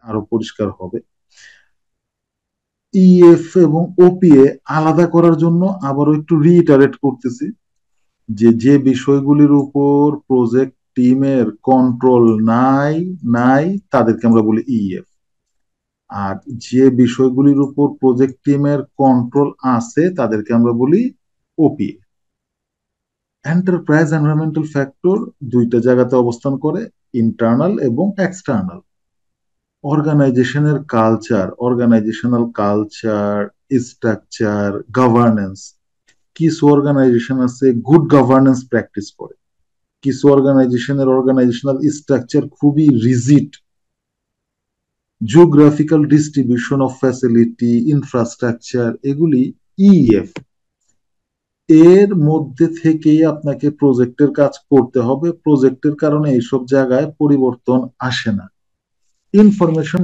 আরো পরিষ্কার হবে। ইএফ এবং ওপিএ আলাদা করার জন্য আবারও একটু রিইটারেট করতেছি যে যে বিষয়গুলির উপর প্রজেক্ট টিমের কন্ট্রোল নাই নাই তাদেরকে আমরা বলি ইএফ। আর যে বিষয়গুলির উপর প্রজেক্ট টিমের কন্ট্রোল আছে তাদেরকে আমরা বলি ওপিএ। এন্টারপ্রাইজ এনভায়রনমেন্টাল ফ্যাক্টর দুইটা জায়গাতে অবস্থান করে, ইন্টারনাল এবং external. Organisational culture, structure, governance. কিছু অর্গানাইজেশন আছে গুড গভর্নেন্স প্র্যাকটিস করে, কিছু অর্গানাইজেশনের অর্গানাইজেশনাল স্ট্রাকচার খুবই rigid. Geographical distribution of facility, infrastructure, এগুলি ইএফ। এর মধ্যে থেকেই আপনাকে প্রজেক্টের কাজ করতে হবে, প্রজেক্টের কারণে এইসব জায়গায় পরিবর্তন আসে না। ইনফরমেশন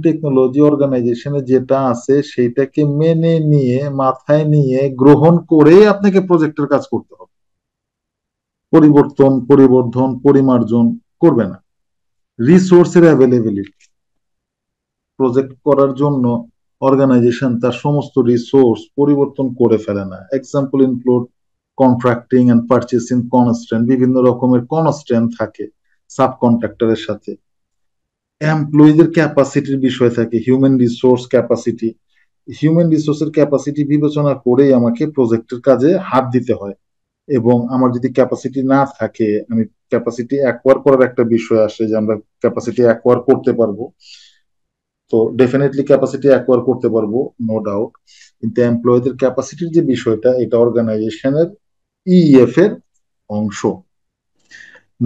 টেকনোলজি, অর্গানাইজেশনে যেটা আছে সেইটাকে মেনে নিয়ে মাথায় নিয়ে গ্রহণ করে আপনাকে প্রজেক্টের কাজ করতে হবে, পরিবর্ধন পরিমার্জন করবে না। রিসোর্সের অ্যাভেলেবিলিটি, প্রজেক্ট করার জন্য অর্গানাইজেশন তার সমস্ত রিসোর্স পরিবর্তন করে ফেলে না। Example include contracting and purchasing constraint, বিভিন্ন রকমের কনস্ট্রেন্ট থাকে সাব কন্ট্রাক্টরের সাথে। এমপ্লয়ীদের ক্যাপাসিটির বিষয় থাকে, হিউম্যান রিসোর্সের ক্যাপাসিটি বিবেচনা করেই আমাকে প্রজেক্টের কাজে হাত দিতে হয়। এবং আমার যদি ক্যাপাসিটি না থাকে, আমি ক্যাপাসিটি অ্যাকোয়ার করার একটা বিষয় আসে যে আমরা ক্যাপাসিটি অ্যাকোয়ার করতে পারবো, তো ডেফিনেটলি ক্যাপাসিটি অ্যাকোয়ার করতে পারবো, নো ডাউট। কিন্তু এমপ্লয়ীদের ক্যাপাসিটির যে বিষয়টা, এটা অর্গানাইজেশনের ইএফ এর অংশ।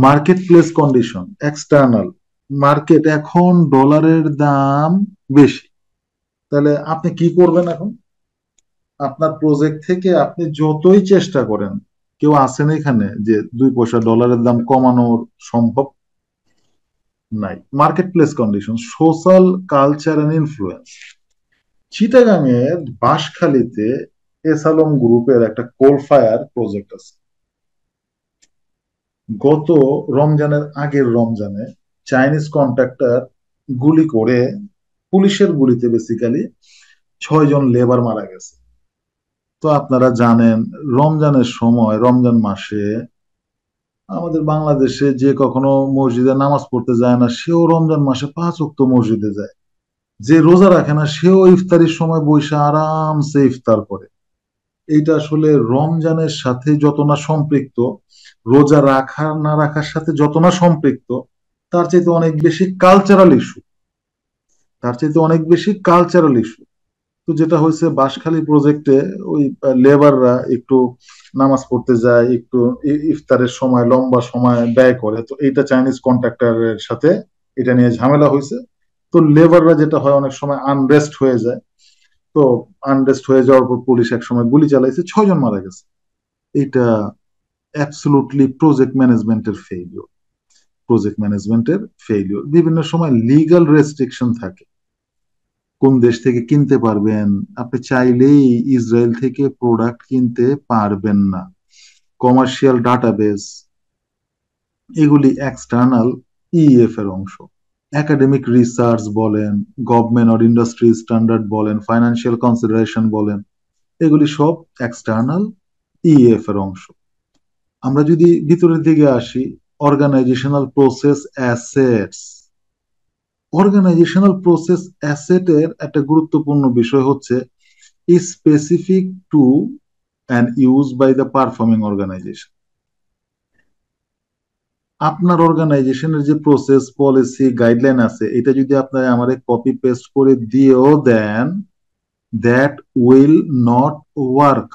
Market place condition, external. Market, এখন ডলারের দাম বেশি, তাহলে আপনি কি করবেন এখন? আপনার প্রজেক্ট থেকে আপনি যতই চেষ্টা করেন, কেউ আছেন এখানে যে 2 পয়সা ডলারের দাম কমানোর সম্ভব? নাই। Marketplace condition, social culture and influence. Chittagong এর বাঁশখালীতে এসালম গ্রুপের একটা কোল ফায়ার প্রজেক্ট আছে। গত রমজানের আগের রমজানে চাইনিজ কন্ট্রাক্টর গুলি করে, পুলিশের গুলিতে বেসিক্যালি 6 জন লেবার মারা গেছে। তো আপনারা জানেন রমজানের সময়, রমজান মাসে আমাদের বাংলাদেশে যে কখনো মসজিদে নামাজ পড়তে যায় না সেও রমজান মাসে 5 ওয়াক্ত মসজিদে যায়। যে রোজা রাখে না সেও ইফতারির সময় বসে আরামসে ইফতার করে। এইটা আসলে রমজানের সাথে যত না সম্পৃক্ত, রোজা রাখা না রাখার সাথে যত না সম্পৃক্ত, তার চাইতে অনেক বেশি কালচারাল ইস্যু, তো যেটা হয়েছে বাঁশখালী প্রজেক্টে, ওই লেবাররা একটু নামাজ পড়তে যায়, একটু ইফতারের সময় লম্বা সময় ব্যয় করে, তো এইটা চাইনিজ কন্ট্রাক্টরের সাথে এটা নিয়ে ঝামেলা হয়েছে। তো লেবাররা যেটা হয় অনেক সময় আনরেস্ট হয়ে যায়, তো আনরেস্ট হয়ে যাওয়ার পর পুলিশ এক সময় গুলি চালাইছে, 6 জন মারা গেছে। এটা অ্যাবসলুটলি প্রজেক্ট ম্যানেজমেন্টের ফেইলিওর। বিভিন্ন সময় লিগ্যাল রেস্ট্রিকশন থাকে, কোন দেশ থেকে কিনতে পারবেন, আপনি চাইলেই ইসরায়েল থেকে প্রোডাক্ট কিনতে পারবেন না। কমার্শিয়াল ডাটাবেস, এগুলি এক্সটার্নাল ইএফ এর অংশ। একাডেমিক রিসার্চ বলেন, গভর্নমেন্ট অর ইন্ডাস্ট্রি স্ট্যান্ডার্ড বলেন, ফাইন্যান্সিয়াল কনসিডারেশন বলেন, এগুলি সব এক্সটার্নাল ইএফ এর অংশ। আমরা যদি ভিতরের দিকে আসি, organizational process assets. Organizational process অ্যাসেটের একটা গুরুত্বপূর্ণ বিষয় হচ্ছে specific to and use by the performing organization. আপনার অর্গানাইজেশনের যে প্রসেস পলিসি গাইডলাইন আছে, এটা যদি আপনারা আমারে কপি পেস্ট করে দিয়েও দেন, দ্যাট উইল নট ওয়ার্ক।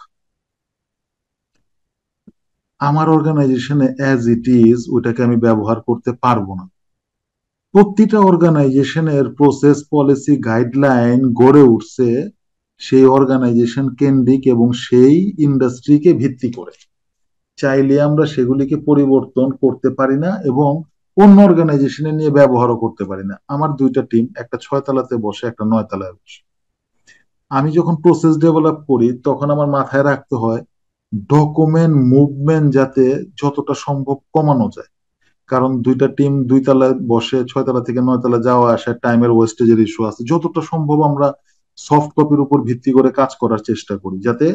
আমার অর্গানাইজেশনে অ্যাজ ইট ইজ ওইটাকে আমি ব্যবহার করতে পারবো না। প্রতিটা অর্গানাইজেশনের প্রসেস পলিসি গাইডলাইন গড়ে উঠছে সেই অর্গানাইজেশন কেন্দ্রিক এবং সেই ইন্ডাস্ট্রিকে ভিত্তি করে। চাইলে আমরা সেগুলিকে পরিবর্তন করতে পারি না এবং অন্য অর্গানাইজেশনে নিয়ে ব্যবহারও করতে পারি না। আমার 2টা টিম, একটা 6 তলাতে বসে, একটা 9 তলায় বসে। আমি যখন প্রসেস ডেভেলপ করি তখন আমার মাথায় রাখতে হয় ডকুমেন্ট মুভমেন্ট যাতে যতটা সম্ভব কমানো যায়। কারণ দুইটা টিম 2 তলায় বসে 6 তলা থেকে 9 তলা যাওয়া আসা টাইমের ওয়েস্টেজের ইস্যু আছে। যতটা সম্ভব আমরা সফট কপির উপর ভিত্তি করে কাজ করার চেষ্টা করি, যাতে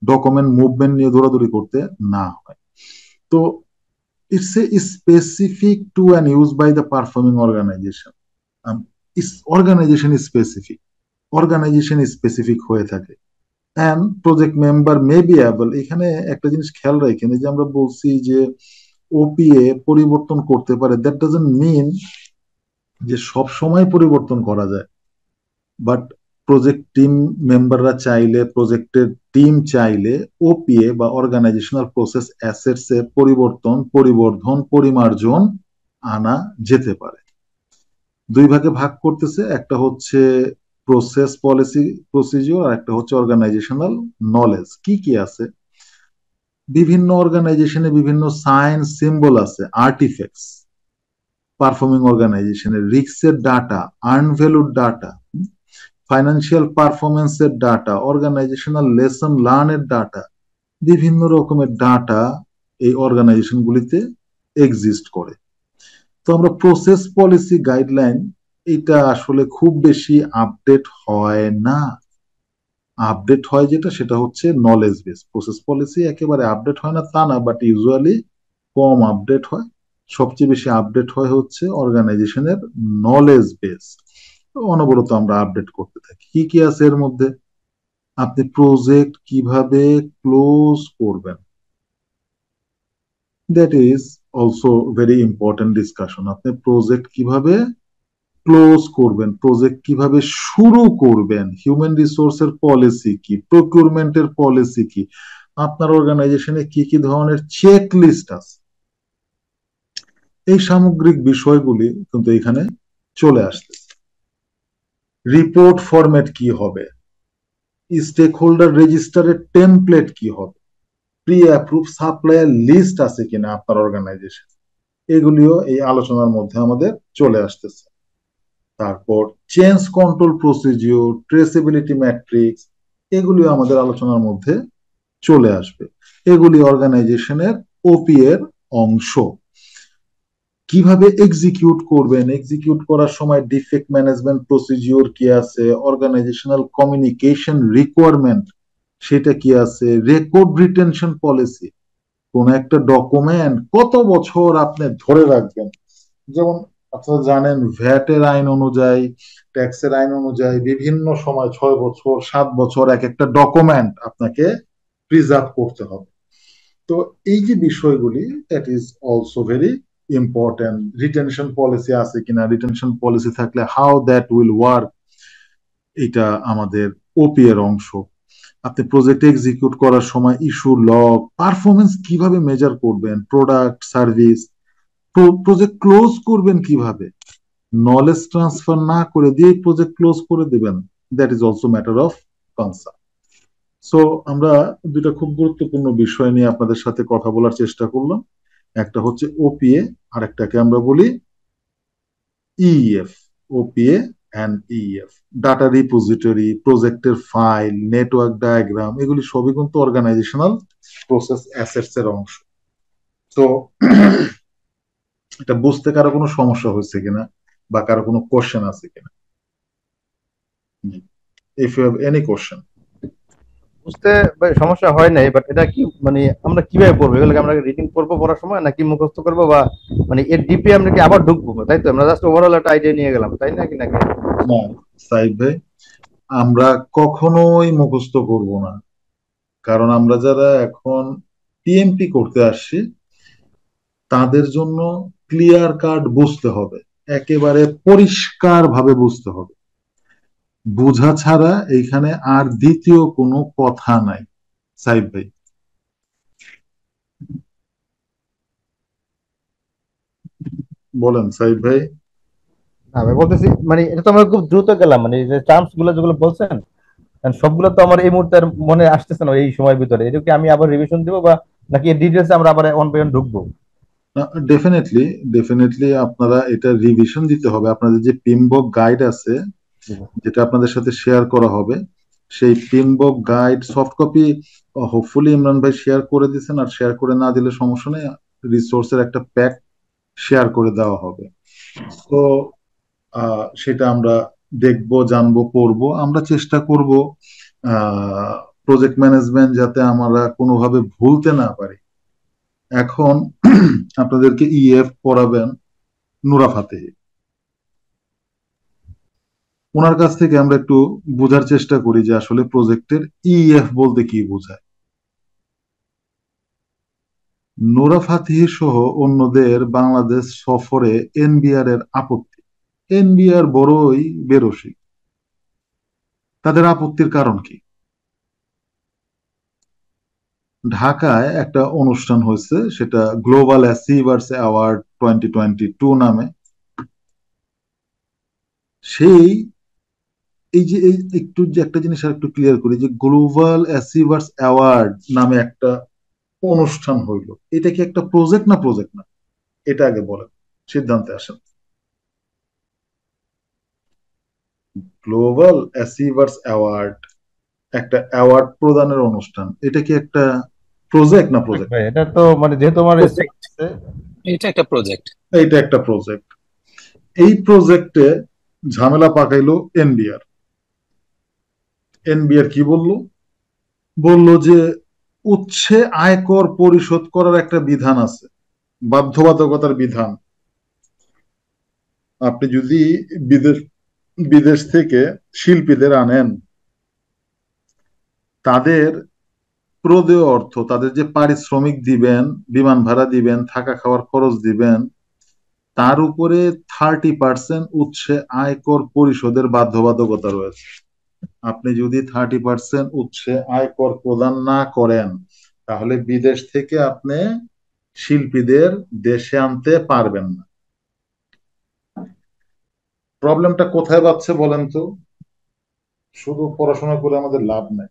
ডকুমেন্ট মুভমেন্ট নিয়ে দৌড়াদৌড়ি করতে না হয়। তো it's a specific to and used by the performing organization. Organization is specific. Organization is specific হয়ে থাকে। and project member may be able, এখানে একটা জিনিস খেয়াল রাখেন, যে আমরা বলছি যে ওপিএ পরিবর্তন করতে পারে, দ্যাট ডাজন্ট মিন যে সব সময় পরিবর্তন করা যায়। বাট প্রজেক্ট টিম মেম্বাররা চাইলে, প্রজেক্টের টিম চাইলে ওপিএ বা অর্গানাইজেশনাল প্রসেস অ্যাসেটস এর পরিবর্তন, পরিবর্ধন, পরিমার্জন আনা যেতে পারে। দুই ভাগে ভাগ করতেছে, একটা হচ্ছে প্রসেস পলিসি প্রসিজিওর, আর একটা হচ্ছে অর্গানাইজেশনাল নলেজ। কি কি আছে? বিভিন্ন অর্গানাইজেশনে বিভিন্ন সাইন সিম্বল আছে, আর্টিফ্যাক্টস। পারফর্মিং অর্গানাইজেশনের রিস্কের ডাটা, আনভ্যালুড ডাটা, ফাইন্যান্সিয়াল পারফরমেন্সের ডাটা, অর্গানাইজেশনাল লেসন লার্নের ডাটা, বিভিন্ন রকমের ডাটা এই অর্গানাইজেশন গুলিতে এক্সিস্ট করে। তো আমরা প্রসেস পলিসি গাইডলাইন, এটা আসলে খুব বেশি আপডেট হয় না। আপডেট হয় যেটা, সেটা হচ্ছে নলেজ বেস। প্রসেস পলিসি একেবারে আপডেট হয় না তা না, বাট ইউজুয়ালি কম আপডেট হয়। সবচেয়ে বেশি আপডেট হয় হচ্ছে অর্গানাইজেশনের নলেজ বেস। অনবরত আমরা আপডেট করতে থাকি। কি কি আছে এর মধ্যে? আপনি প্রজেক্ট কিভাবে ক্লোজ করবেন, that is also very important discussion. আপনি প্রজেক্ট কিভাবে ক্লোজ করবেন, প্রজেক্ট কিভাবে শুরু করবেন, হিউম্যান রিসোর্সের পলিসি কি, প্রকিউরমেন্টের পলিসি কি, আপনার অর্গানাইজেশনে কি কি ধরনের চেক লিস্ট আছে, এই সামগ্রিক বিষয়গুলি কিন্তু এখানে চলে আসতেছে। রিপোর্ট ফরম্যাট কি হবে, স্টেক হোল্ডার রেজিস্টারের টেমপ্লেট কি হবে, প্রি অ্যাপ্রুভ সাপ্লায়ার লিস্ট আছে কিনা আপনার অর্গানাইজেশন, এগুলিও এই আলোচনার মধ্যে আমাদের চলে আসতেছে। তারপর change control procedure, traceability matrix, এগুলিও আমাদের আলোচনার মধ্যে চলে আসবে। এগুলি অর্গানাইজেশনের ওপি এর অংশ। কিভাবে এক্সিকিউট করবেন, এক্সিকিউট করার সময় ডিফেক্ট ম্যানেজমেন্ট প্রসিডিওর কি আছে, অর্গানাইজেশনাল কমিউনিকেশন রিকোয়ারমেন্ট সেটা কি আছে, রেকর্ড রিটেনশন পলিসি, কোন একটা ডকুমেন্ট কত বছর আপনি ধরে রাখবেন। যেমন আপনারা জানেন ভ্যাটের আইন অনুযায়ী, ট্যাক্সের আইন অনুযায়ী বিভিন্ন সময় 6 বছর 7 বছর এক একটা ডকুমেন্ট আপনাকে প্রিজার্ভ করতে হবে। তো এই যে বিষয়গুলি, that is also very important. Retention policy আছে কিনা, রিটেনশন পলিসি থাকলে হাউ দ্যাট উইল ওয়ার্ক, এটা আমাদের ওপি এর অংশ। আপনি প্রজেক্ট এক্সিকিউট করার সময় ইস্যু লগ, পারফরমেন্স কিভাবে মেজার করবেন, প্রোডাক্ট সার্ভিস, প্রজেক্ট ক্লোজ করবেন কিভাবে, নলেজ ট্রান্সফার না করে দিয়ে প্রজেক্ট ক্লোজ করে দিবেন, that is also matter of concern. So আমরা দুটা খুব গুরুত্বপূর্ণ বিষয় নিয়ে আপনাদের সাথে কথা বলার চেষ্টা করলাম। একটা হচ্ছে ওপিএ, আর একটাকে আমরা বলি EF. OPA and EF, data repository, প্রজেক্টের ফাইল, নেটওয়ার্ক ডায়াগ্রাম, এগুলি সবই কিন্তু অর্গানাইজেশনাল প্রসেস অ্যাসেটস এর অংশ। তো এটা বুঝতে কারো কোনো সমস্যা হয়েছে কিনা বা কারো কোনো কোশ্চেন আছে কিনা? If you have any question. বুঝতে সমস্যা হয় নাই, বাট এটা কি মানে আমরা কিভাবে পড়বো এগুলোকে? আমরা রিডিং করবো পড়ার সময়, নাকি মুখস্থ করবো, বা মানে এর ডিপে আমরা কি আবার ঢুকবো? তাই তো, আমরা জাস্ট ওভারঅল একটা আইডিয়া নিয়ে গেলাম, তাই নাকি নাকি? না সাইদ ভাই, আমরা কখনোই মুখস্থ করব না। কারণ আমরা যারা এখন পিএমপি করতে আসছি, তাদের জন্য ক্লিয়ার কাট বুঝতে হবে, একেবারে পরিষ্কার ভাবে বুঝতে হবে। বোঝা ছাড়া এইখানে আর দ্বিতীয় কোনো কথা নাই। সাইদ ভাই বলেন। সাইদ ভাই আমি বলতেছি মানে এটা তো আমরা খুব দ্রুত গেলাম, মানে এই যে টার্মস গুলো যেগুলো বলছেন, কারণ সবগুলো তো আমার এই মুহূর্তে আর মনে আসতেছে না এই সময়ের ভিতরে। এটা কি আমি আবার রিভিশন দিব, বা নাকি এর ডিটেলস আমরা আবার ওয়ান বাই ওয়ান ঢুকবো? ডেফিনেটলি ডেফিনেটলি আপনারা এটা রিভিশন দিতে হবে। আপনাদের যে পিমবক গাইড আছে, যেটা আপনাদের সাথে শেয়ার করা হবে, সেই PMBOK guide soft copy hopefully Imran ভাই শেয়ার করে দিয়েছেন, আর শেয়ার করে না দিলে সমস্যা নেই। রিসোর্সের একটা প্যাক শেয়ার করে দেওয়া হবে। তো সেটা আমরা দেখবো, জানবো, পড়বো। আমরা চেষ্টা করব প্রজেক্ট ম্যানেজমেন্ট যাতে আমরা কোনোভাবে ভুলতে না পারি। এখন আপনাদেরকে ইএফ পড়াবেন নুরা ফাতেহি। ওনার কাছ থেকে আমরা একটু বোঝার চেষ্টা করি যে আসলে প্রজেক্টের ইএফ বলতে কি বোঝায়। নুরা ফাতেহি সহ অন্যদের বাংলাদেশ সফরে এনবিআর এর আপত্তি। এনবিআর বড়ই বেরসিক, তাদের আপত্তির কারণ কি? ঢাকায় একটা অনুষ্ঠান হয়েছে, সেটা গ্লোবাল অ্যাচিভার্স অ্যাওয়ার্ড 2022 নামে। সেই এই একটু যে একটা জিনিস আর একটু ক্লিয়ার করি, যে গ্লোবাল অ্যাচিভার্স অ্যাওয়ার্ড নামে একটা অনুষ্ঠান হইলো, এটা কি একটা প্রজেক্ট না প্রজেক্ট না? এটা আগে বলেন, সিদ্ধান্তে আসেন। গ্লোবাল অ্যাচিভার্স অ্যাওয়ার্ড একটা অ্যাওয়ার্ড প্রদানের অনুষ্ঠান, এটা কি একটা প্রজেক্ট না প্রজেক্ট? ভাই এটা তো মানে যেহেতু আমার এটা একটা প্রজেক্ট। এইটা একটা প্রজেক্ট। এই প্রজেক্টে ঝামেলা পাকাইলো এনবিআর। এনবিআর কি বললো? বলল যে উৎসে আয়কর পরিশোধ করার একটা বিধান আছে, বাধ্যবাধকতার বিধান। আপনি যদি বিদেশ বিদেশ থেকে শিল্পীদের আনেন, তাদের প্রদেয় অর্থ, তাদের যে পারিশ্রমিক দিবেন, বিমান ভাড়া দিবেন, থাকা খাওয়ার খরচ দিবেন, তার উপরে 30% উৎসে আয়কর পরিশোধের বাধ্যবাধকতা রয়েছে। আপনি যদি 30% উৎসে আয়কর প্রদান না করেন, তাহলে বিদেশ থেকে আপনি শিল্পীদের দেশে আনতে পারবেন না। প্রবলেমটা কোথায় বাচ্ছে বলেন তো? শুধু পড়াশোনা করে আমাদের লাভ নাই।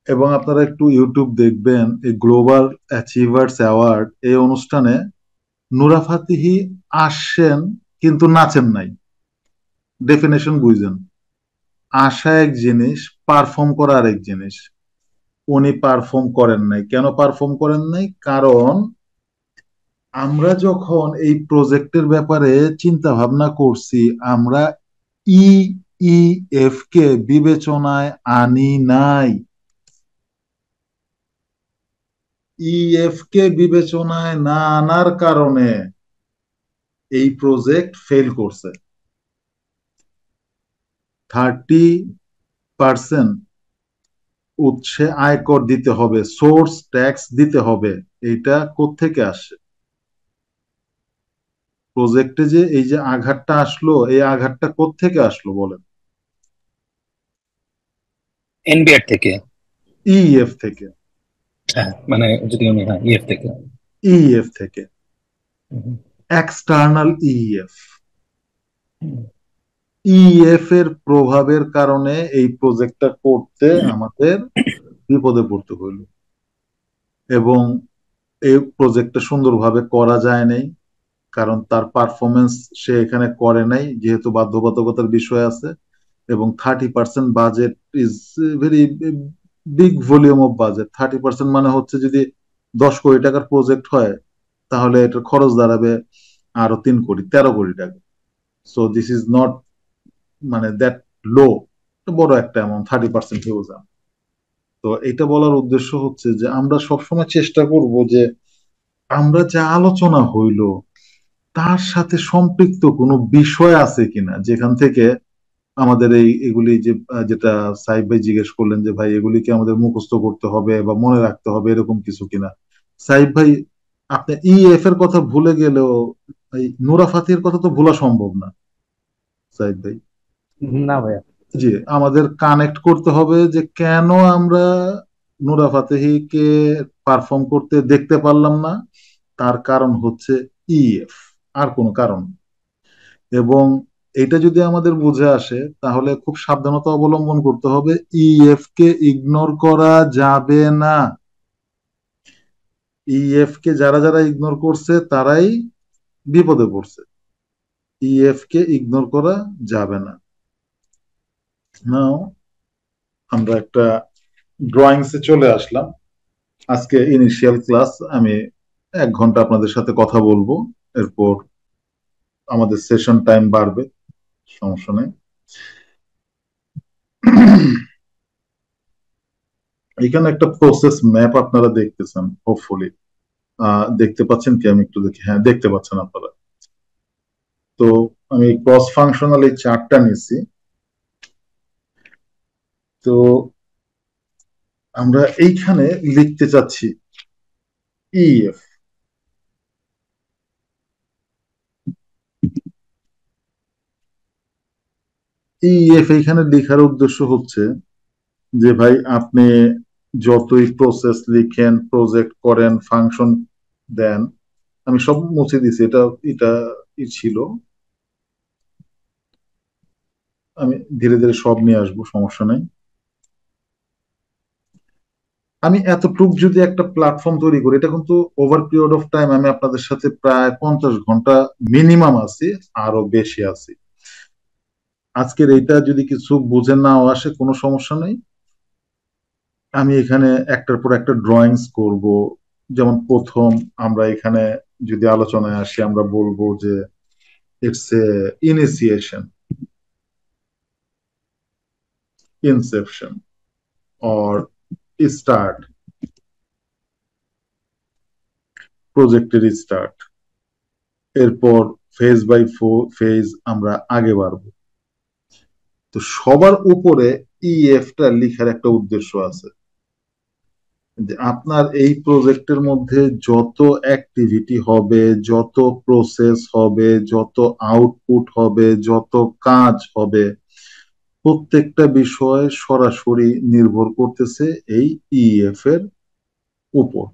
এবং আপনারা একটু ইউটিউব দেখবেন, এই গ্লোবাল অ্যাচিভার্স অ্যাওয়ার্ড এই অনুষ্ঠানে নুরা ফাতেহি আসেন কিন্তু নাচেন নাই। ডেফিনেশন বুঝেন, আসা এক জিনিস, পারফর্ম করা আরেক জিনিস। উনি পারফর্ম করেন নাই। কেন পারফর্ম করেন নাই? কারণ আমরা যখন এই প্রজেক্টের ব্যাপারে চিন্তা ভাবনা করছি, আমরা ইইএফ কে বিবেচনায় আনি নাই। ইএফ কে বিবেচনায় না আনার কারণে এই প্রজেক্ট ফেল করছে। 30% উৎসে আয়কর দিতে হবে, সোর্স ট্যাক্স দিতে হবে। এইটা কোত্থেকে আসে? প্রজেক্টে যে এই যে আঘাতটা আসলো, এই আঘাতটা কোত্থেকে আসলো বলেন? এনবিআর থেকে। ইএফ থেকে। হ্যাঁ, মানে যদি আমি, হ্যাঁ, ইএফ থেকে। ইএফ থেকে, এক্সটার্নাল ইএফ। ইএফ এর প্রভাবের কারণে এই প্রজেক্টটা করতে আমাদের বিপদে পড়তে হইল, এবং এই প্রজেক্টটা সুন্দরভাবে করা যায় নাই। কারণ তার পারফরমেন্স সে এখানে করে নাই, যেহেতু বাধ্যবাধকতার বিষয় আছে। এবং 30% budget is very big volume of budget. 30% মানে হচ্ছে যদি 10 কোটি টাকার প্রজেক্ট হয়, তাহলে এটার খরচ দাঁড়াবে আরো 3 কোটি, 13 কোটি টাকা। সো দিস ইজ নট মানে দ্যাট লো, বড় একটা অ্যামাউন্ট, 30% হিউজ। তো এটা বলার উদ্দেশ্য হচ্ছে যে আমরা সবসময় চেষ্টা করব যে আমরা যা আলোচনা হইল তার সাথে সম্পৃক্ত কোনো বিষয় আছে কিনা, যেখান থেকে আমাদের এগুলি যে যেটা সাইব ভাই জিজ্ঞেস করলেন যে ভাই এগুলি কি আমাদের মুখস্থ করতে হবে বা মনে রাখতে হবে, এরকম কিছু কিনা। সাইব ভাই, আপনি ইএফ এর কথা ভুলে গেলেও এই নুরা ফাতির কথা তো ভোলা সম্ভব না। সাইব ভাই, না ভাইয়া। জি, আমাদের কানেক্ট করতে হবে যে কেন আমরা নুরা ফাতেহিকে পারফর্ম করতে দেখতে পারলাম না। তার কারণ হচ্ছে ইএফ, আর কোনো কারণ না। এবং এটা যদি আমাদের বুঝে আসে, তাহলে খুব সাবধানতা অবলম্বন করতে হবে। ইএফ কে ইগনোর করা যাবে না। ইএফ কে যারা যারা ইগনোর করছে তারাই বিপদে পড়ছে। ইএফ কে ইগনোর করা যাবে না। নাও আমরা একটা ড্রয়িংসে চলে আসলাম। আজকে ইনিশিয়াল ক্লাস আমি 1 ঘন্টা আপনাদের সাথে কথা বলবো, এরপর আমাদের সেশন টাইম বাড়বে, সমস্যা নেই। এখানে একটা প্রসেস ম্যাপ আপনারা দেখতেছেন হোপফুলি, দেখতে পাচ্ছেন কি? আমি একটু দেখি, হ্যাঁ দেখতে পাচ্ছেন আপনারা। তো আমি ক্রস ফাংশনাল এই চার্টটা নিছি। তো আমরা এইখানে লিখতে চাচ্ছি ইএফ। ইএফ এইখানে লেখার উদ্দেশ্য হচ্ছে যে ভাই আপনি যতই প্রসেস লিখেন, প্রজেক্ট করেন, ফাংশন দেন, আমি সব মুছে দিছি, এটা এটা ছিল, আমি ধীরে ধীরে সব নিয়ে আসবো, সমস্যা নেই। আমি এতটুক যদি একটা প্ল্যাটফর্ম তৈরি করি, এটা কিন্তু ওভার পিরিয়ড অফ টাইম আমি আপনাদের সাথে প্রায় 50 ঘন্টা মিনিমাম আছি, আরো বেশি আছি। আজকের এইটা যদি কিছু বুঝে নাও আসে, কোনো সমস্যা নেই। আমি এখানে একটার পর একটা ড্রয়িংস করব। যেমন প্রথম আমরা এখানে যদি আলোচনায় আসি, আমরা বলবো যে it's a initiation, Inception or start, প্রজেক্টের স্টার্ট। এরপর ফেজ বাই ফেজ আমরা আগে বাড়বো। তো সবার উপরে ইএফটা লিখার একটা উদ্দেশ্য আছে, যে আপনার এই প্রজেক্টের মধ্যে যত অ্যাক্টিভিটি হবে, যত প্রসেস হবে, যত আউটপুট হবে, যত কাজ হবে, প্রত্যেকটা বিষয় সরাসরি নির্ভর করতেছে এই ইএফ এর উপর।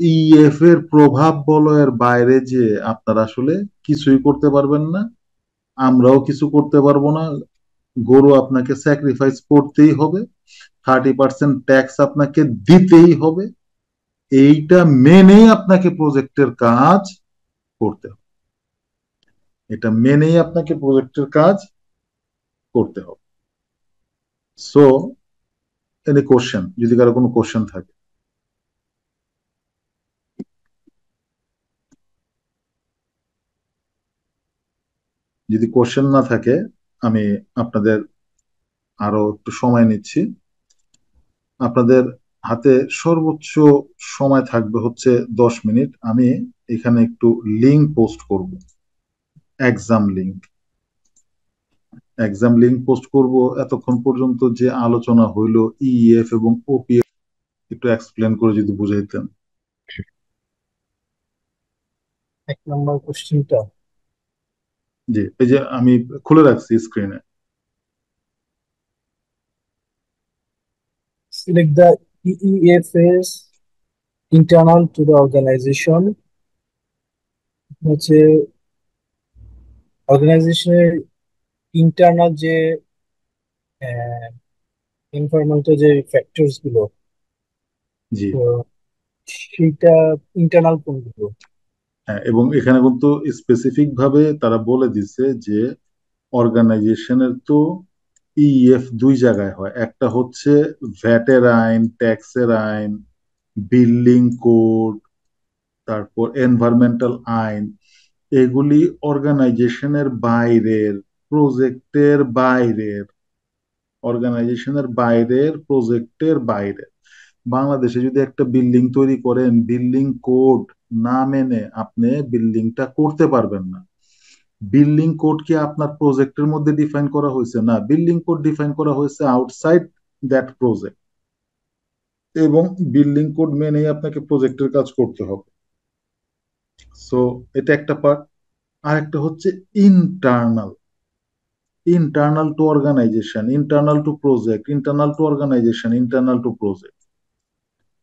ইএফ এর প্রভাব বলয়ের বাইরে যে আপনারা আসলে কিছুই করতে পারবেন না, আমরাও কিছু করতে পারবো না। গরু আপনাকে স্যাক্রিফাইস করতেই হবে, 30% ট্যাক্স আপনাকে দিতেই হবে, এইটা মেনেই আপনাকে প্রজেক্টের কাজ করতে হবে, এটা মেনেই আপনাকে প্রজেক্টের কাজ করতে হবে। সো এনি কোশ্চেন, যদি কারো কোনো কোশ্চেন থাকে? যদি কোশ্চেন না থাকে, আমি আপনাদের আরো একটু সময় নিচ্ছি। আপনাদের হাতে সর্বোচ্চ সময় থাকবে হচ্ছে 10 মিনিট। আমি এখানে একটু লিঙ্ক পোস্ট করব, exam link. Exam link post করব। এতক্ষণ পর্যন্ত যে আলোচনা হইলো ইএফ এবং ওপিএফ, একটু এক্সপ্লেন করে যদি বুঝাইতেন। 1 নম্বর কোশ্চেনটা জি, এই যে আমি খুলে রাখছি স্ক্রিনে। select the EEFs internal to the organization। হচ্ছে অর্গানাইজেশনের ইন্টারনাল যে এনভায়রনমেন্টাল যে ফ্যাক্টরস গুলো, জি, তো সেইটা ইন্টারনাল কোনগুলো? হ্যাঁ, এবং এখানে কিন্তু স্পেসিফিক ভাবে তারা বলে দিছে যে অর্গানাইজেশনের তো ইএফ দুই জায়গায় হয়, একটা হচ্ছে ভ্যাটের আইন, ট্যাক্সের আইন, বিল্ডিং কোড, তারপর এনভায়রনমেন্টাল আইন। এগুলি অর্গানাইজেশনের বাইরের, প্রজেক্টের বাইরের, অর্গানাইজেশনের বাইরের, প্রজেক্টের বাইরে। বাংলাদেশে যদি একটা বিল্ডিং তৈরি করেন, বিল্ডিং কোড না মেনে আপনি বিল্ডিংটা করতে পারবেন না। বিল্ডিং কোড কি আপনার প্রজেক্টের মধ্যে ডিফাইন করা হয়েছে? না, বিল্ডিং কোড ডিফাইন করা হয়েছে আউটসাইড দ্যাট প্রজেক্ট, এবং বিল্ডিং কোড মেনেই আপনাকে প্রজেক্টের কাজ করতে হবে। সো এটা একটা পার্ট। আর একটা হচ্ছে internal, internal to organisation, internal to project, internal to organisation, internal to project.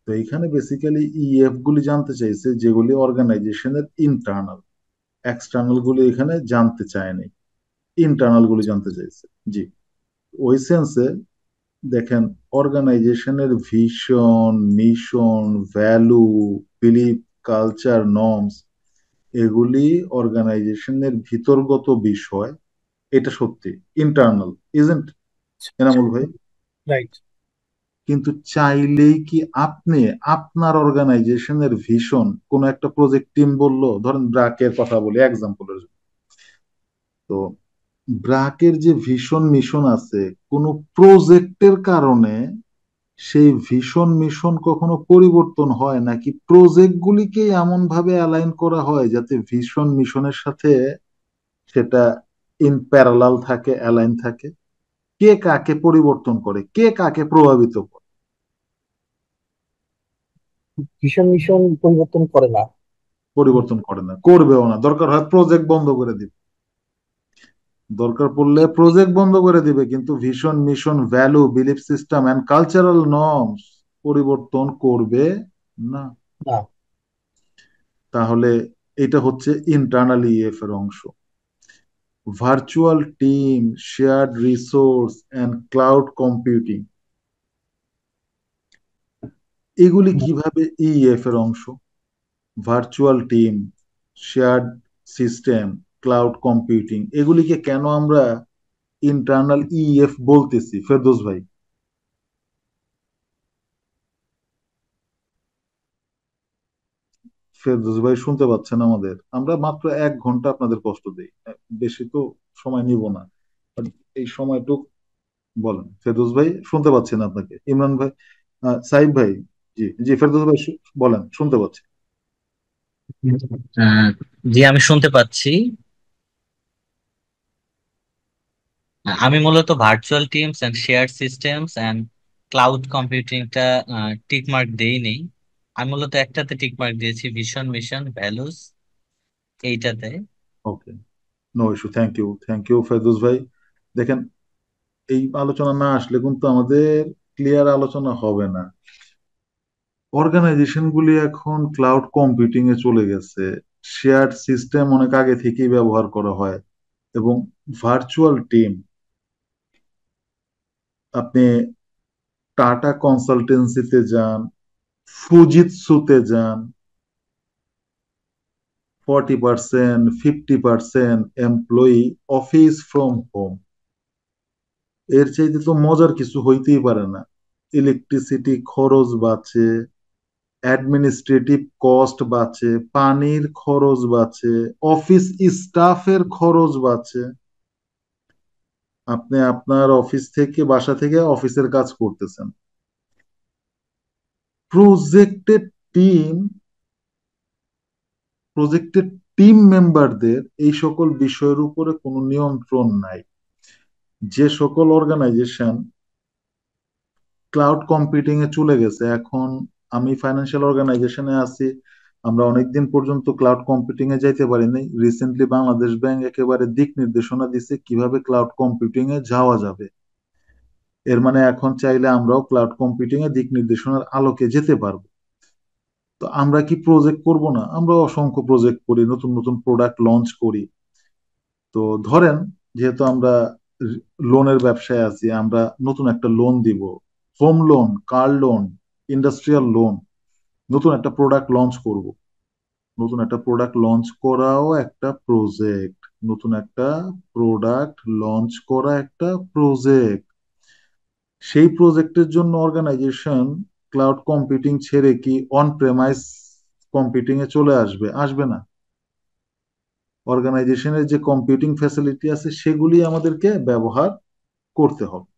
তো এখানে বেসিক্যালি ইএফ গুলি জানতে চাইছে যেগুলি অর্গানাইজেশনের ইন্টারনাল, এক্সটার্নাল গুলি এখানে জানতে চায়নি, ইন্টারনাল গুলি জানতে চাইছে। জি, ওই সেন্সে দেখেন, অর্গানাইজেশনের vision, mission, value, belief, culture, norms, এগুলি অর্গানাইজেশনের ভিতরগত বিষয়। এটা সত্যি ইন্টারনাল, ইজেন্ট এনামুল ভাই? রাইট। কিন্তু চাইলেই কি আপনি আপনার অর্গানাইজেশনের ভিশন, কোন একটা প্রজেক্ট টিম বললো, ধরেন ব্রাকের কথা বলি এক্সাম্পলের জন্য, তো ব্রাকের যে ভিশন মিশন আছে, কোন প্রজেক্টের কারণে সেই ভিশন মিশন কখনো পরিবর্তন হয় নাকি প্রজেক্ট গুলিকে এমন ভাবে অ্যালাইন করা হয় যাতে ভিশন মিশনের সাথে সেটা ইন প্যারালাল থাকে, অ্যালাইন থাকে? কে কাকে পরিবর্তন করে, কে কাকে প্রভাবিত করে? ভিশন মিশন পরিবর্তন করে না। পরিবর্তন করে না, করবেও না, দরকার হয় প্রজেক্ট বন্ধ করে দিবে, দরকার পড়লে প্রজেক্ট বন্ধ করে দিবে, কিন্তু vision mission value belief system and cultural norms পরিবর্তন করবে না। না। তাহলে এটা হচ্ছে ইন্টারনাল ইএফ এর অংশ। Virtual team, shared resource and cloud computing, এগুলি কিভাবে ইএফ এর অংশ? Virtual team, shared system, cloud computing, এগুলিকে কেন আমরা ইন্টারনাল ইএফ বলতেছি ফেরদৌস ভাই? ফেরদৌস ভাই শুনতে পাচ্ছেন আমাদের? আমরা মাত্র 1 ঘন্টা আপনাদের কষ্ট দিই, বেশি তো সময় নিব না। আর এই সময়টুক বলেন ফেরদৌস ভাই, শুনতে পাচ্ছেন আপনাকে, ইমরান ভাই, সাইব ভাই। জি জি ফেরদৌস ভাই বলেন, শুনতে পাচ্ছি। আহ, জি আমি শুনতে পাচ্ছি। আমি মূলত virtual teams and share systems and cloud কম্পিউটিংটা টিক মার্ক দেইনি। আমি মূলত একটাতে টিক মার্ক দিয়েছি, ভিশন মিশন ভ্যালুস এইটাতে। Okay, no issue, thank you Ferdous ভাই। দেখেন, এই আলোচনা না আসলে কিন্তু আমাদের ক্লিয়ার আলোচনা হবে না। অর্গানাইজেশন গুলি এখন ক্লাউড কম্পিউটিং এ চলে গেছে, শেয়ার্ড সিস্টেম অনেক আগে থেকেই ব্যবহার করা হয়, এবং ভার্চুয়াল টিম, আপনি টাটা কনসালটেন্সিতে যান, ফুজিতসুতে যান, 40%, 50% এমপ্লয়ি অফিস ফ্রম হোম। এর চাইতে তো মজার কিছু হইতেই পারে না। ইলেকট্রিসিটি খরচ বাঁচে, অ্যাডমিনিস্ট্রেটিভ কস্ট বাঁচে, পানির খরচ বাঁচে, অফিস স্টাফের খরচ বাঁচে। আপনি আপনার অফিস থেকে, বাসা থেকে অফিসের কাজ করতেছেন। প্রজেক্টেড টিম, প্রজেক্টেড টিম মেম্বারদের এই সকল বিষয়ের উপরে কোনো নিয়ন্ত্রণ নাই। যে সকল অর্গানাইজেশন ক্লাউড কম্পিউটিং এ চলে গেছে, এখন আমি ফাইন্যান্সিয়াল অর্গানাইজেশনে আছি, আমরা অনেকদিন পর্যন্ত ক্লাউড কম্পিউটিং এ যাইতে পারিনি। রিসেন্টলি বাংলাদেশ ব্যাংক একেবারে দিক নির্দেশনা দিছে কিভাবে ক্লাউড কম্পিউটিং এ যাওয়া যাবে। এর মানে এখন চাইলে আমরাও ক্লাউড কম্পিউটিং এ দিক নির্দেশনার আলোকে যেতে পারবো। তো আমরা কি প্রজেক্ট করব না? আমরা অসংখ্য প্রজেক্ট করি, নতুন নতুন প্রোডাক্ট লঞ্চ করি। তো ধরেন, যেহেতু আমরা লোনের ব্যবসায় আছি, আমরা নতুন একটা লোন দিব, home loan, car loan, industrial loan, নতুন একটা প্রোডাক্ট লঞ্চ করব। নতুন একটা প্রোডাক্ট লঞ্চ করাও একটা প্রজেক্ট, নতুন একটা প্রোডাক্ট লঞ্চ করা একটা প্রজেক্ট। সেই প্রজেক্টের জন্য অর্গানাইজেশন ক্লাউড কম্পিউটিং ছেড়ে কি অন প্রেমাইস কম্পিউটিং এ চলে আসবে? আসবে না। অর্গানাইজেশনের যে কম্পিউটিং ফ্যাসিলিটি আছে সেগুলি আমাদেরকে ব্যবহার করতে হবে।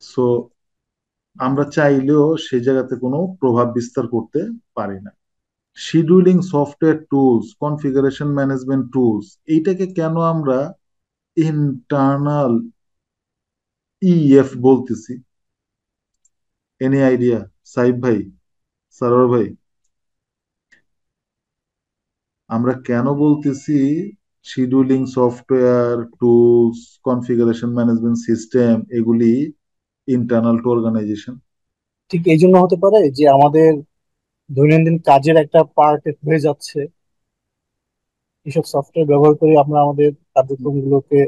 সো আমরা চাইলেও সেই জায়গাতে কোনো প্রভাব বিস্তার করতে পারি না। Scheduling software tools, configuration management tools, এইটাকে কেন আমরা ইন্টারনাল ইএফ বলতেছি? এনি আইডিয়া সাইব ভাই, সারোয়ার ভাই? আমরা কেন বলতেছি scheduling software tools, configuration management system এগুলি ইন্টারনাল টু অর্গানাইজেশন? ঠিক এই জন্য হতে পারে যে আমাদের দৈনন্দিন কাজের একটা পার্ট হয়ে যাচ্ছে, এসব সফটওয়্যার ব্যবহার করে আমরা আমাদের কার্যক্রমগুলোকে।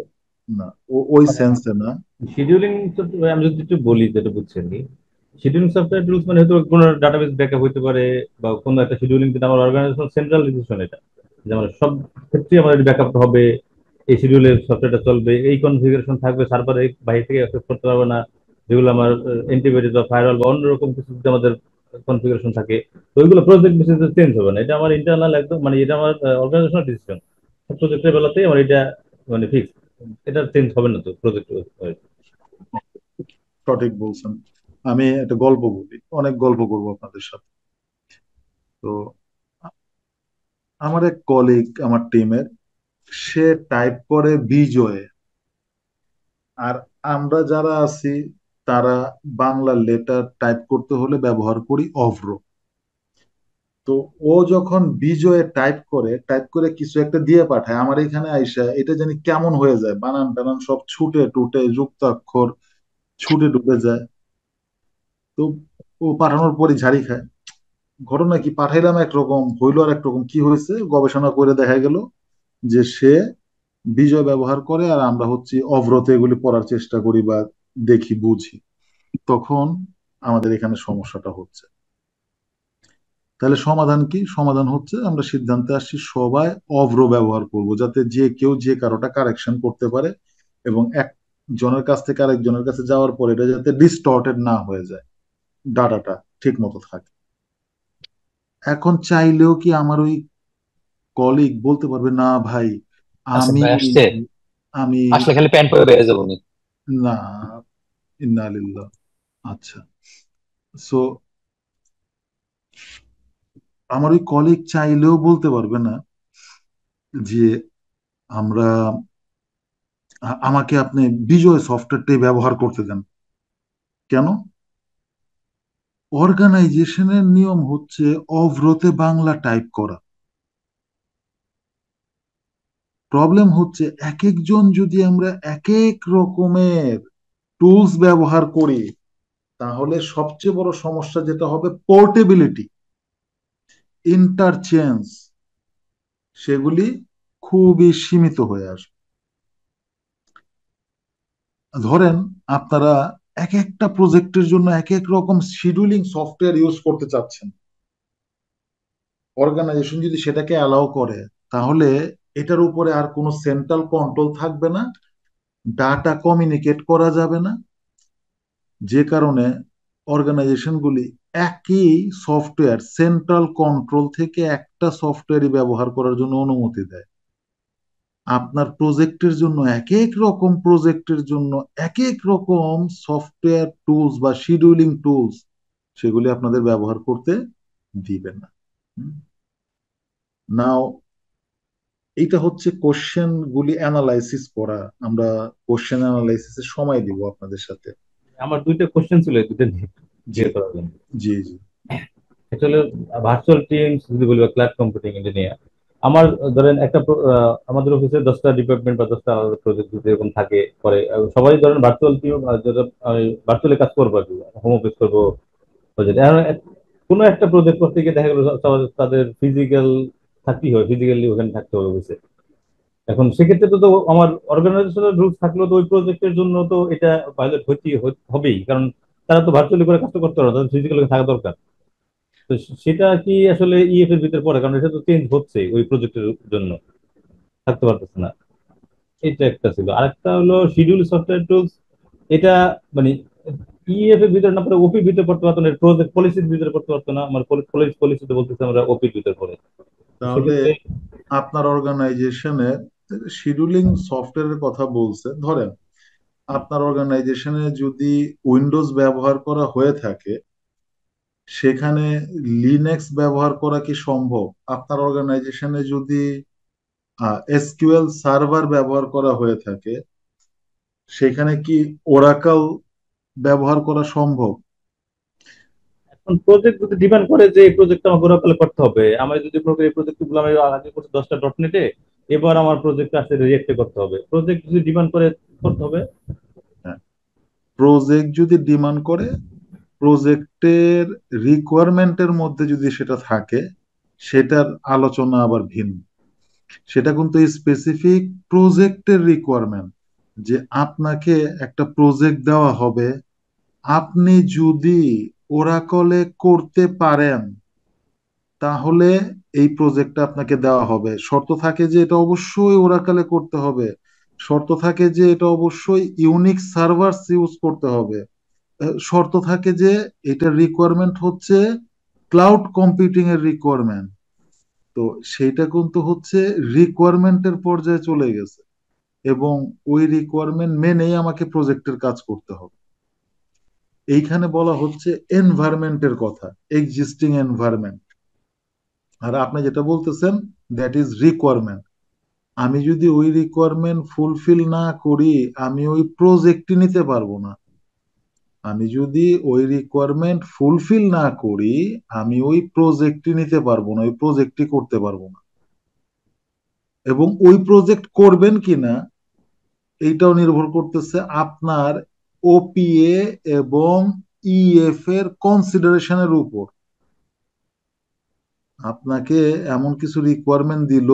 না, ওই মানে সেন্সে না। শিডিউলিং সফটওয়্যার আমি যদি একটু বলি, যেটা বুঝছেন কি, শিডিউলিং সফটওয়্যার টুলস মানে হয়তো কোনো ডাটাবেস ব্যাকআপ হতে পারে, বা কোনো একটা শিডিউলিং, কিন্তু আমার অর্গানাইজেশন সেন্ট্রালাইজেশন এটা, যে আমার সব ক্ষেত্রে আমার ব্যাকআপ হবে, এই শিডিউলে সফটওয়্যারটা চলবে, এই কনফিগারেশন থাকবে, সার্ভারে বাইরে থেকে অ্যাক্সেস করতে পারবে না, যেগুলো আমার অ্যান্টিভাইরাস বা ফায়ারওয়াল বা অন্যরকম কিছু যদি আমাদের কনফিগারেশন থাকে, তো ওইগুলো প্রজেক্ট বেসিসে চেঞ্জ হবে না। এটা আমার ইন্টারনাল একদম, মানে এটা আমার অর্গানাইজেশনাল ডিসিশন। প্রজেক্টের বেলাতেই আমার এটা মানে ফিক্স, এটা চেঞ্জ হবে না তো প্রজেক্ট। সঠিক বলছেন। আমি একটা গল্প বলি, অনেক গল্প করবো আপনাদের সাথে। তো আমার এক কলিগ আমার টিমের, সে টাইপ করে বিজয়ে, আর আমরা যারা আছি তারা বাংলা লেটার টাইপ করতে হলে ব্যবহার করি অভ্র। তো ও যখন বিজয়ে টাইপ করে কিছু একটা দিয়ে পাঠায় আমার এখানে আইসা, এটা জানি কেমন হয়ে যায়, বানান টানান সব ছুটে টুটে, যুক্তাক্ষর ছুটে ডুবে যায়। তো ও পাঠানোর পরই ঝাড়ি খায়। ঘটনা কি, পাঠাইলাম একরকম, হইলো আর একরকম। কি হয়েছে, গবেষণা করে দেখা গেল যে সে বিজয় ব্যবহার করে আর আমরা হচ্ছে অভ্রতে এগুলি পড়ার চেষ্টা করি বা দেখি বুঝি। তখন আমাদের এখানে সমস্যাটা হচ্ছে। তাহলে সমাধান কি? সমাধান হচ্ছে আমরা সিদ্ধান্তে আসছি সবাই অভ্র ব্যবহার করব, যাতে যে কেউ যে কারোটা কারেকশন করতে পারে, এবং একজনের কাছ থেকে আরেকজনের কাছে যাওয়ার পর এটা যাতে ডিস্টর্টেড না হয়ে যায়, ডাটাটা ঠিক মতো থাকে। এখন চাইলেও কি আমার ওই কলিগ বলতে পারবে না ভাই আচ্ছা আমি ভাই আসছে, আমি আসলে খালি প্যান্ট পরে বেরিয়ে যাবো নি। না, ইন্না লিল্লাহ। আচ্ছা, সো আমার ওই কলিগ চাইলেও বলতে পারবে না যে আমরা আমাকে আপনি বিজয় সফটওয়্যারটাই ব্যবহার করতে দেন। কেন? অর্গানাইজেশনের নিয়ম হচ্ছে অভ্রতে বাংলা টাইপ করা। প্রবলেম হচ্ছে এক একজন যদি আমরা এক এক রকমের টুলস ব্যবহার করি, তাহলে সবচেয়ে বড় সমস্যা যেটা হবে পোর্টেবিলিটি, ইন্টারচেঞ্জ, সেগুলি খুবই সীমিত হয়ে আসবে। ধরেন আপনারা এক একটা প্রজেক্টের জন্য এক এক রকম শিডিউলিং সফটওয়্যার ইউজ করতে চাচ্ছেন, অর্গানাইজেশন যদি সেটাকে অ্যালাউ করে, তাহলে এটার উপরে আর কোনো সেন্ট্রাল কন্ট্রোল থাকবে না, ডাটা কমিউনিকেট করা যাবে না। যে কারণে অর্গানাইজেশনগুলি একই সফটওয়্যার সেন্ট্রাল কন্ট্রোল থেকে একটা সফটওয়্যারই ব্যবহার করার জন্য অনুমতি দেয়। আপনার প্রজেক্টের জন্য এক এক রকম প্রজেক্টের জন্য এক এক রকম সফটওয়্যার টুলস বা শিডিউলিং টুলস, সেগুলি আপনাদের ব্যবহার করতে দিবে না। নাও এইটা হচ্ছে কোশ্চেন গুলি অ্যানালাইসিস করা। আমরা কোশ্চেন অ্যানালাইসিসের সময় দিব আপনাদের সাথে। আমার দুইটা কোশ্চেন ছিল, এই দুটো নিয়ে জি, ক্লিয়ার করার জন্য। জি, জি, আসলে ভার্চুয়াল টিমস যদি বলি বা ক্লাউড কম্পিউটিং ইঞ্জিনিয়ার, আমার ধরেন একটা আমাদের অফিসে 10টা ডিপার্টমেন্ট বা 10টা প্রজেক্ট যদি এরকম থাকে পরে, সবাই ধরেন ভার্চুয়াল টিম, যেটা ভার্চুয়ালি কাজ করবো আর কি, হোম অফিস করবো প্রজেক্ট। কোনো একটা প্রজেক্ট করতে গিয়ে দেখা গেলো তাদের ফিজিক্যাল থাকতেই হবে, ফিজিক্যালি ওখানে থাকতে হবে অফিসে। এখন সেক্ষেত্রে তো আমার অর্গানাইজেশনাল রুলস থাকলেও তো ওই প্রজেক্টের জন্য তো এটা ভায়োলেট হবেই, কারণ তারা তো ভার্চুয়ালি করে কাজটা করতে পারে, তাদের ফিজিক্যালি থাকা দরকার। তো সেটা কি আসলে ইএফ এর ভিতরে পড়ে? কারণ এটা তো চেঞ্জ হচ্ছে ওই প্রজেক্টের জন্য, থাকতে পারতেছে না। এটা একটা ছিল। আরেকটা হলো শিডিউল সফটওয়্যার টুলস, এটা মানে ইএফ এর ভিতরে না পড়ে ওপির ভিতরে পড়তে পারতো না, প্রজেক্ট পলিসির ভিতরে পড়তে পারতো না। আমার পলিসিতে বলতেছে আমরা ওপির ভিতরে পড়ে। তো তাহলে সেক্ষেত্রে আপনার অর্গানাইজেশনের শিডিউলিং সফটওয়্যারের কথা বলছে, ধরেন আপনার অর্গানাইজেশনে যদি উইন্ডোজ ব্যবহার করা হয়ে থাকে, সেখানে লিনাক্স ব্যবহার করা কি সম্ভব? আপনার অর্গানাইজেশনে যদি এসকিউএল সার্ভার ব্যবহার করা হয়ে থাকে, সেখানে কি ওরাকল ব্যবহার করা সম্ভব? এখন প্রজেক্ট যদি ডিমান্ড করে যে এই প্রজেক্ট আমাকে ওরাকলে করতে হবে, আমার যদি মনে করি এই প্রজেক্ট গুলো আমি আগে করছি 10টা ডট নেটে, এবার আমার প্রজেক্ট আসলে রিয়েক্টে করতে হবে, প্রজেক্ট যদি ডিমান্ড করে করতে হবে। হ্যাঁ, প্রজেক্ট যদি ডিমান্ড করে, প্রজেক্টের রিকোয়ারমেন্টের মধ্যে যদি সেটা থাকে, সেটার আলোচনা আবার ভিন্ন। সেটা কিন্তু স্পেসিফিক প্রজেক্টের রিকোয়ারমেন্ট, যে আপনাকে একটা প্রজেক্ট দেওয়া হবে, আপনি যদি ওরাকলে করতে পারেন তাহলে এই প্রজেক্টটা আপনাকে দেওয়া হবে। শর্ত থাকে যে এটা অবশ্যই ওরাকলে করতে হবে, শর্ত থাকে যে এটা অবশ্যই ইউনিক সার্ভার ইউজ করতে হবে, শর্ত থাকে যে এটার রিকোয়ারমেন্ট হচ্ছে ক্লাউড কম্পিউটিং এর রিকোয়ারমেন্ট। তো সেইটা কিন্তু হচ্ছে রিকোয়ারমেন্টের পর্যায়ে চলে গেছে এবং ওই রিকোয়ারমেন্ট মেনেই আমাকে প্রজেক্টের কাজ করতে হবে। এইখানে বলা হচ্ছে এনভায়রনমেন্টের কথা, এক্সিস্টিং এনভায়রনমেন্ট। আর আপনি যেটা বলতেছেন দ্যাট ইজ রিকোয়ারমেন্ট। আমি যদি ওই রিকোয়ারমেন্ট ফুলফিল না করি আমি ওই প্রজেক্টই নিতে পারবো না। আমি যদি ওই রিকোয়ারমেন্ট ফুলফিল না করি আমি ওই প্রজেক্টই নিতে পারবো না, ওই প্রজেক্টই করতে পারবো না। এবং ওই প্রজেক্ট করবেন কিনা এইটাও নির্ভর করতেছে আপনার ওপিএ এবং ইএফ এর কনসিডারেশনের উপর। আপনাকে এমন কিছু রিকোয়ারমেন্ট দিল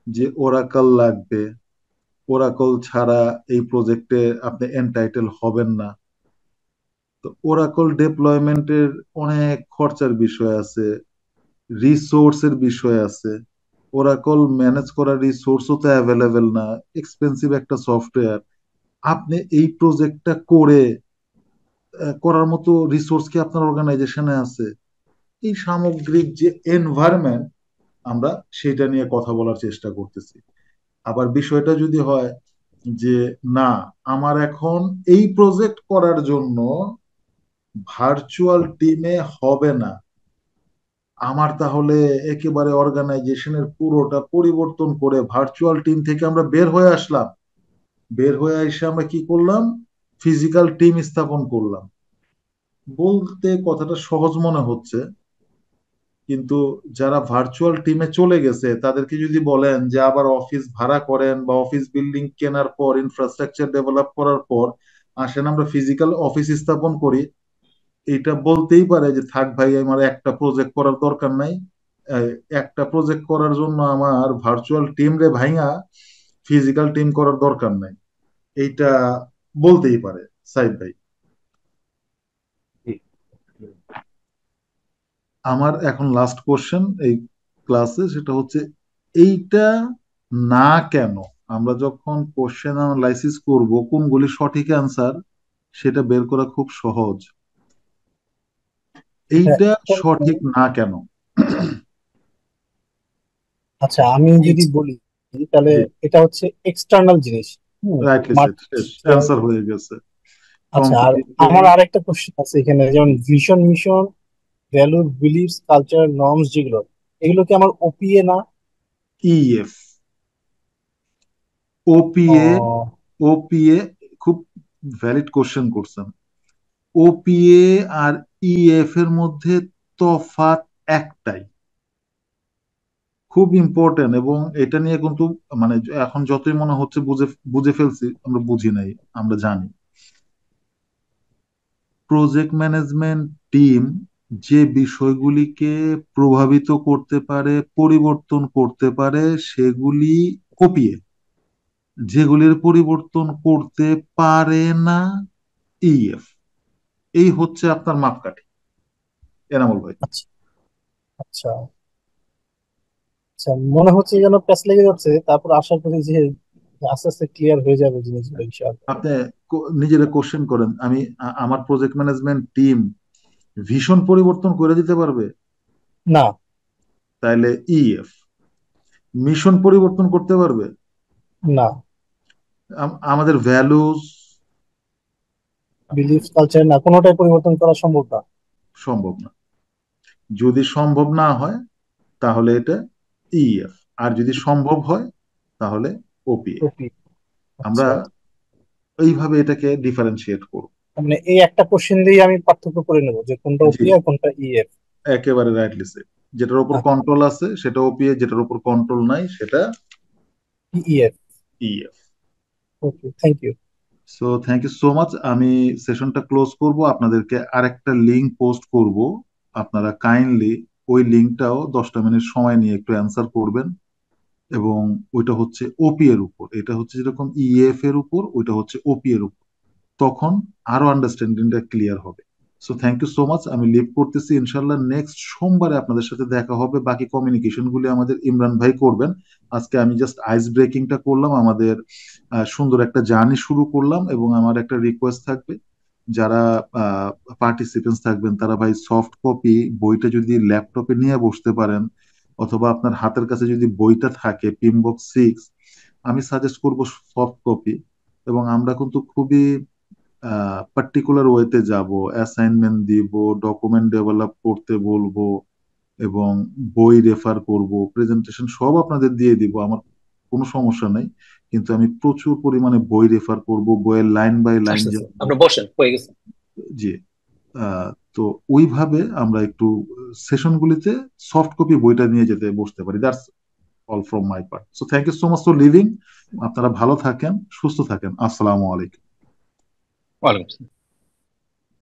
যে ওরাকল লাগবে, ওরাকল ছাড়া এই প্রজেক্টে আপনি এন্টাইটেল হবেন না। তো ওরাকল ডেপ্লয়মেন্টের অনেক খরচার বিষয় আছে, রিসোর্সের বিষয় আছে। ওরাকল ম্যানেজ করার রিসোর্সও তো অ্যাভেলেবেল না, এক্সপেন্সিভ একটা সফটওয়্যার। আপনি এই প্রজেক্টটা করার মতো রিসোর্স কি আপনার অর্গানাইজেশনে আছে? এই সামগ্রিক যে এনভায়রনমেন্ট আমরা সেটা নিয়ে কথা বলার চেষ্টা করতেছি। আবার বিষয়টা যদি হয় যে না, আমার এখন এই প্রজেক্ট করার জন্য ভার্চুয়াল টিমে হবে না, আমার তাহলে একেবারে অর্গানাইজেশনের পুরোটা পরিবর্তন করে ভার্চুয়াল টিম থেকে আমরা বের হয়ে আসলাম। বের হয়ে এসে আমরা কি করলাম? ফিজিক্যাল টিম স্থাপন করলাম। বলতে কথাটা সহজ মনে হচ্ছে, কিন্তু যারা ভার্চুয়াল টিমে চলে গেছে তাদেরকে যদি বলেন যে আবার অফিস ভাড়া করেন বা অফিস বিল্ডিং কেনার পর ইনফ্রাস্ট্রাকচার ডেভেলপ করার পর আসেন আমরা ফিজিক্যাল অফিস স্থাপন করি, এটা বলতেই পারে যে থাক ভাই আমার একটা প্রজেক্ট করার দরকার নাই। এই একটা প্রজেক্ট করার জন্য আমার ভার্চুয়াল টিম রে ভাইঙা ফিজিক্যাল টিম করার দরকার নাই, এইটা বলতেই পারে সাইদ ভাই। আমার এখন লাস্ট কোশ্চেন এই ক্লাসে, সেটা হচ্ছে এইটা না কেন। আমরা যখন কোশ্চেন অ্যানালাইসিস করব কোনগুলি সঠিক অ্যান্সার সেটা বের করা খুব সহজ। হ্যাঁ, এইটা এটা সঠিক না কেন? আচ্ছা আমি এই যদি বলি তাহলে জি, এটা হচ্ছে এক্সটার্নাল জিনিস। হুম, রাইটলি সেট, শেষ মার্কেট। অ্যান্সার হয়ে গেছে। আচ্ছা, আর কম্পিটিটর, আমার আরেকটা কোশ্চেন আছে এখানে, যেমন vision mission, value, beliefs, culture, norms, যেগুলো এগুলো কি আমার ওপিএ না? ইএফ, ওপিএ। ও, ওপিএ খুব ভ্যালিড কোশ্চেন করছেন। ওপিএ আর ইএফ এর মধ্যে তফাৎ একটাই, খুব ইম্পর্টেন্ট। এবং এটা নিয়ে কিন্তু মানে এখন যতই মনে হচ্ছে বুঝে বুঝে ফেলছি, আমরা বুঝি নাই, আমরা জানি। প্রজেক্ট ম্যানেজমেন্ট টিম যে বিষয়গুলিকে প্রভাবিত করতে পারে, পরিবর্তন করতে পারে, সেগুলি ওপিএ। যেগুলির পরিবর্তন করতে পারে না ইএফ। এই হচ্ছে আপনার মাপকাঠি এনামুল ভাই। আচ্ছা আচ্ছা আচ্ছা, মনে হচ্ছে যেন প্যাচ লেগে যাচ্ছে, তারপর আশা করি যে আস্তে আস্তে ক্লিয়ার হয়ে যাবে জিনিসগুলো ইনশাআল্লাহ। আপনি নিজেরা কোশ্চেন করেন, আমি আমার প্রজেক্ট ম্যানেজমেন্ট টিম ভীষণ পরিবর্তন করে দিতে পারবে? না। তাইলে ইএফ। মিশন পরিবর্তন করতে পারবে? না। আমাদের ভ্যালুস বিলিফ, কালচার, না, কোনোটাই পরিবর্তন করা সম্ভব না। সম্ভব না। যদি সম্ভব না হয় তাহলে এটা ইএফ, আর যদি সম্ভব হয় তাহলে ওপিএ। ওপি। আমরা আচ্ছা, এইভাবে এটাকে ডিফারেন্সিয়েট করব। মানে এই একটা কোশ্চেন দিয়ে আমি পার্থক্য করে নেবো যে কোনটা জি, ওপি আর কোনটা ইএফ। একেবারে রাইটলি সেট। যেটার উপর কন্ট্রোল আছে সেটা ওপিএ, যেটার উপর কন্ট্রোল নাই সেটা EF. EF. Okay, thank you. So thank you so much. আমি সেশনটা ক্লোজ করব, আপনাদেরকে আরেকটা লিঙ্ক পোস্ট করব। আপনারা কাইন্ডলি ওই লিঙ্কটাও 10টা মিনিট সময় নিয়ে একটু অ্যান্সার করবেন। এবং ওইটা হচ্ছে ওপি এর উপর, এটা হচ্ছে যেরকম ইএফ এর উপর, ওইটা হচ্ছে ওপি এর উপর। তখন আরো আন্ডারস্ট্যান্ডিংটা ক্লিয়ার হবে। So thank you so much. আমি লিভ করতেছি, ইনশাল্লাহ নেক্সট সোমবারে আপনাদের সাথে দেখা হবে। বাকি কমিউনিকেশন গুলি আমাদের ইমরান ভাই করবেন। আজকে আমি জাস্ট আইস ব্রেকিংটা করলাম, আমাদের সুন্দর একটা জার্নি শুরু করলাম। এবং আমার একটা রিকোয়েস্ট থাকবে, যারা পার্টিসিপেন্টস থাকবেন তারা ভাই সফট কপি বইটা যদি ল্যাপটপে নিয়ে বসতে পারেন, অথবা আপনার হাতের কাছে যদি বইটা থাকে পিমবক্স 6, আমি সাজেস্ট করব সফট কপি। এবং আমরা কিন্তু খুবই পার্টিকুলার ওয়েতে যাব, অ্যাসাইনমেন্ট দিব, ডকুমেন্ট ডেভেলপ করতে বলবো, এবং বই রেফার করব, প্রেজেন্টেশন সব আপনাদের দিয়ে দিব, আমার কোনো সমস্যা নেই। কিন্তু আমি প্রচুর পরিমাণে বই রেফার করব, বইয়ের লাইন বাই লাইন আচ্ছা যাব। আপনার বসেন, হয়ে গেছে। জি। তো ওইভাবে আমরা একটু সেশনগুলিতে সফট কপি বইটা নিয়ে যেতে বসতে পারি। That's all from my part. So thank you so much for living. আপনারা ভালো থাকেন, সুস্থ থাকেন। আসসালামু আলাইকুম। ওয়ালাইকুম আসসালাম।